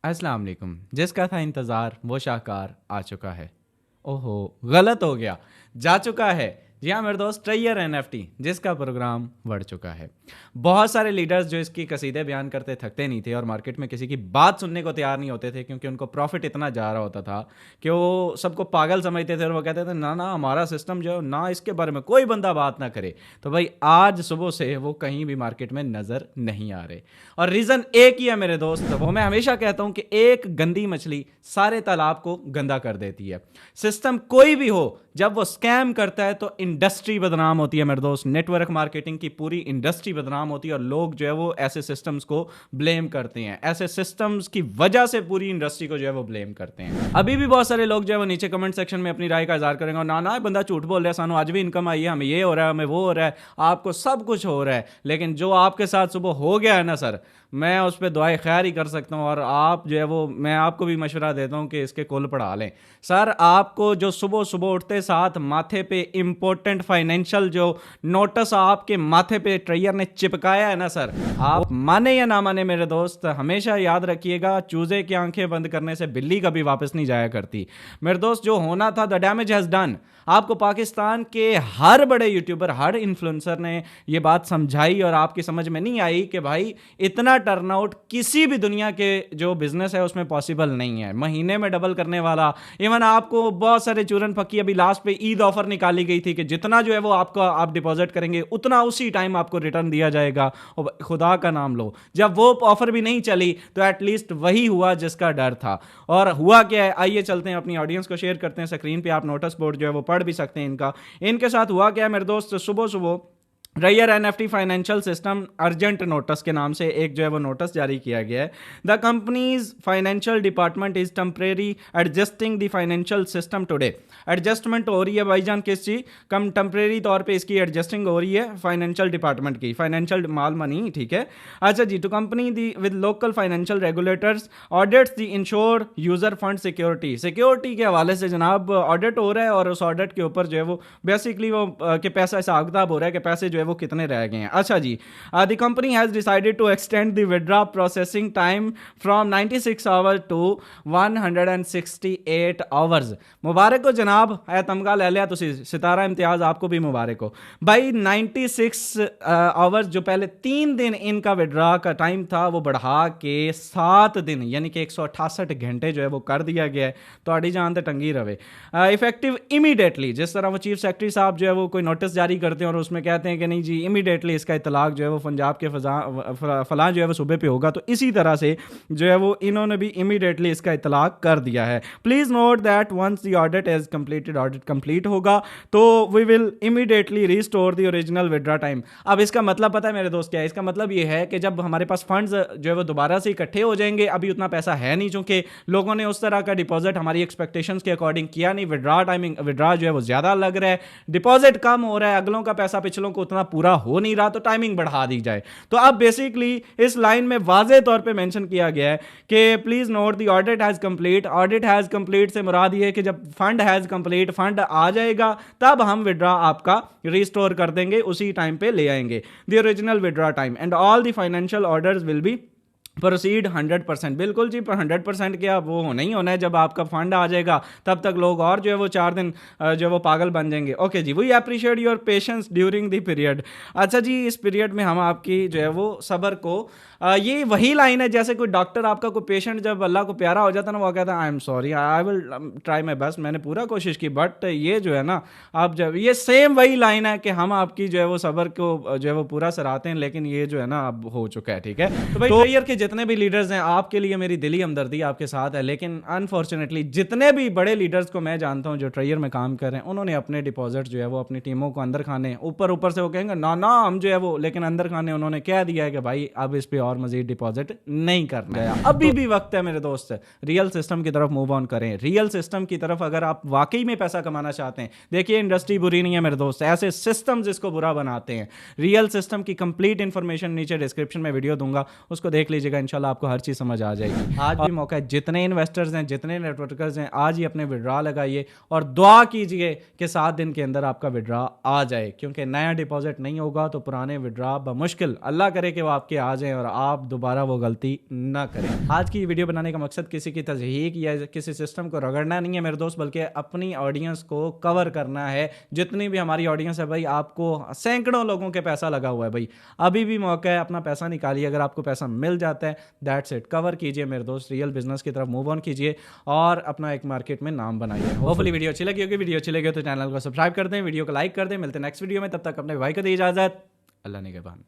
अस्सलाम वालेकुम। जिसका था इंतज़ार वो शाहकार आ चुका है। ओहो, गलत हो गया, जा चुका है। जी हाँ मेरे दोस्त, ट्रेयर एनएफटी जिसका प्रोग्राम बढ़ चुका है। बहुत सारे लीडर्स जो इसकी कसीदे बयान करते थकते नहीं थे और मार्केट में किसी की बात सुनने को तैयार नहीं होते थे, क्योंकि उनको प्रॉफिट इतना जा रहा होता था कि वो सबको पागल समझते थे और वो कहते थे ना ना हमारा सिस्टम जो ना इसके बारे में कोई बंदा बात ना करे। तो भाई आज सुबह से वो कहीं भी मार्केट में नज़र नहीं आ रहे, और रीज़न एक ही है मेरे दोस्त। वो मैं हमेशा कहता हूं कि एक गंदी मछली सारे तालाब को गंदा कर देती है। सिस्टम कोई भी हो, जब वो स्कैम करता है तो इंडस्ट्री बदनाम होती है मेरे दोस्त। नेटवर्क मार्केटिंग की पूरी इंडस्ट्री बदनाम होती है और लोग जो है वो ऐसे सिस्टम्स को ब्लेम करते हैं। ऐसे सिस्टम्स की वजह से पूरी इंडस्ट्री को जो है वो ब्लेम करते हैं। अभी भी बहुत सारे लोग जो है वो नीचे कमेंट सेक्शन में अपनी राय का इजहार करेंगे और ना ना बंदा झूठ बोल रहा है, सानू आज भी इनकम आई है, हमें ये हो रहा है, हमें वो हो रहा है, आपको सब कुछ हो रहा है। लेकिन जो आपके साथ सुबह हो गया है ना सर, मैं उस पर दुआए खैर ही कर सकता हूँ। और आप जो है वो, मैं आपको भी मशवरा देता हूँ कि इसके कुल पढ़ा लें सर। आपको जो सुबह सुबह उठते साथ माथे पे इंपॉर्टेंट फाइनेंशियल जो नोटिस आपके माथे पे ट्रेयर ने चिपकाया है ना सर, आप माने या ना माने मेरे दोस्त, हमेशा याद रखिएगा, चूजे की आंखें बंद करने से बिल्ली कभी वापस नहीं जाया करती मेरे दोस्त। जो होना था द डैमेज हैज डन। आपको पाकिस्तान के हर बड़े यूट्यूबर, हर इन्फ्लुएंसर ने ये बात समझाई और आपकी समझ में नहीं आई कि भाई इतना टर्नआउट किसी भी दुनिया के जो बिजनेस है उसमें पॉसिबल नहीं है। महीने में डबल करने वाला, इवन आपको बहुत सारे चूरन पक्की, अभी लास्ट पे ईद ऑफर निकाली गई थी कि जितना जो है वो आपका आप डिपॉजिट करेंगे उतना उसी टाइम आपको रिटर्न दिया जाएगा। और खुदा का नाम लो, जब वो ऑफर भी नहीं चली तो एटलीस्ट वही हुआ जिसका डर था। और हुआ क्या है, आइए चलते हैं अपनी ऑडियंस को शेयर करते हैं। स्क्रीन पे आप नोटिस बोर्ड जो है वो पढ़ भी सकते हैं इनका। इनके साथ हुआ क्या है मेरे दोस्त, सुबह सुबह rare NFT financial system urgent notice के नाम से एक जो है वो नोटिस जारी किया गया है। The companies financial department is temporary adjusting the financial system today. Adjustment हो रही है भाईजान, किस चीज कम टेम्परेरी तौर पे इसकी एडजस्टिंग हो रही है फाइनेंशियल डिपार्टमेंट की, फाइनेंशियल माल मनी, ठीक है। अच्छा जी, to comply the with local financial regulators audits the ensure user fund security. Security के हवाले से जनाब ऑडिट हो रहा है और उस ऑडिट के ऊपर जो है वो बेसिकली वो कि पैसा हिसाब किताब हो रहा है कि पैसे जो है वो कितने रह गए हैं। अच्छा जी, the company has decided to extend the withdraw processing time from 96 hours to 168 hours. मुबारक हो जनाब, है तमगा ले लिया तुसी, सितारा इम्तियाज आपको भी मुबारक हो भाई। 96 आवर्स, जो पहले 3 दिन इनका विड्रॉ का टाइम था, वो बढ़ा के 7 दिन यानी कि 168 घंटे जो है वो कर दिया गया है। तो आड़ी जान तो टंगी रहे। इफेक्टिव इमीडिएटली, जिस तरह वो चीफ सेक्रेटरी साहब जो है वो कोई नोटिस जारी करते हैं और उसमें कहते हैं कि नहीं जी इमीडिएटली इसका इतलाक जो है वो पंजाब के फलां जो है वो सूबे पे होगा, तो इसी तरह से जो है वो इन्होंने भी इमीडिएटली इसका इतलाक कर दिया है। Please note that once the audit is completed, audit complete होगा तो we will immediately restore the original withdraw time. अब इसका मतलब पता है मेरे दोस्त क्या है? इसका मतलब ये है कि जब हमारे पास फंड्स जो है वो दोबारा से इकट्ठे हो जाएंगे, अभी उतना पैसा है नहीं चूंकि लोगों ने उस तरह का डिपॉजिट हमारी एक्सपेक्टेशंस के अकॉर्डिंग किया नहीं, विड्रॉ जो है वो ज्यादा लग रहा है, डिपॉजिट कम हो रहा है, अगलों का पैसा पिछलों को उतना पूरा हो नहीं रहा, तो टाइमिंग बढ़ा दी जाए। तो अब बेसिकली इस लाइन में वाज़ेह तौर पे मेंशन किया गया है कि please note the audit has complete. Audit has complete से मुराद ये है कि जब फंड हैज कंप्लीट, फंड आ जाएगा तब हम विड्रॉ आपका रिस्टोर कर देंगे, उसी टाइम पे ले आएंगे the original withdraw time and all the financial orders will be proceed 100%। बिल्कुल जी, पर 100% क्या वो होना ही होना है। जब आपका फंड आ जाएगा तब तक लोग और जो है वो 4 दिन जो है वो पागल बन जाएंगे। ओके जी, we appreciate your patience during the period. अच्छा जी, इस पीरियड में हम आपकी जो है वो सब्र को, ये वही लाइन है जैसे कोई डॉक्टर आपका कोई पेशेंट जब अल्लाह को प्यारा हो जाता है ना, वो कहता है I am sorry, I will try my best, मैंने पूरा कोशिश की, बट ये जो है ना, आप जब ये सेम वही लाइन है कि हम आपकी जो है वो सब्र को जो है वो पूरा सराहते हैं, लेकिन ये जो है ना अब हो चुका है, ठीक है। तो भाई ट्रेयर के जितने भी लीडर्स हैं, आपके लिए मेरी दिली हमदर्दी आपके साथ है, लेकिन अनफॉर्चुनेटली जितने भी बड़े लीडर्स को मैं जानता हूं जो ट्रेयर में काम कर रहे हैं, उन्होंने अपने डिपॉजिट जो है वो अपनी टीमों को अंदर खाने, ऊपर ऊपर से वो कहेंगे ना ना हम जो है वो, लेकिन अंदर खाने उन्होंने कह दिया है कि भाई अब इस पे और मजीद डिपॉजिट नहीं करना है। अभी भी वक्त है मेरे दोस्त, रियल सिस्टम की तरफ मूव ऑन करें। रियल सिस्टम की तरफ अगर आप वाकई में पैसा कमाना चाहते हैं, देखिए इंडस्ट्री बुरी नहीं है मेरे दोस्त, ऐसे सिस्टम जिसको बुरा बनाते हैं। रियल सिस्टम की कंप्लीट इंफॉर्मेशन नीचे डिस्क्रिप्शन में वीडियो दूंगा, उसको देख लीजिएगा। कीजिएगा, इंशाल्लाह आपको हर चीज़ समझ आ जाएगी। आज भी मौका है, जितने इन्वेस्टर्स हैं, जितने नेटवर्कर्स हैं, आज ही अपने विड्रॉ लगाइए और दुआ कीजिए कि 7 दिन के अंदर आपका विड्रॉ आ जाए, क्योंकि नया डिपॉजिट नहीं होगा तो पुराने विड्रॉ बमुश्किल, अल्लाह करे कि वो आपके आ जाएं और आप दोबारा वो गलती ना करें। आज की वीडियो बनाने का मकसद किसी की तज़हीक या किसी सिस्टम को रगड़ना नहीं है मेरे दोस्त, बल्कि अपनी ऑडियंस को कवर करना है। जितनी भी हमारी ऑडियंस है भाई, आपको सैकड़ों लोगों के पैसा लगा हुआ है भाई, अभी भी मौका है, अपना पैसा निकालिए। अगर आपको पैसा मिल जाता है, दैट्स इट, कवर कीजिए मेरे दोस्त, रियल बिजनेस की तरफ मूव ऑन कीजिए और अपना एक मार्केट में नाम बनाइए। होपफुली वीडियो अच्छी लगी होगी। वीडियो अच्छी लगी तो चैनल को सब्सक्राइब कर दें, वीडियो को लाइक कर दें। मिलते हैं नेक्स्ट वीडियो में, तब तक अपने भाई को दी इजाजत। अल्लाह निगहबान।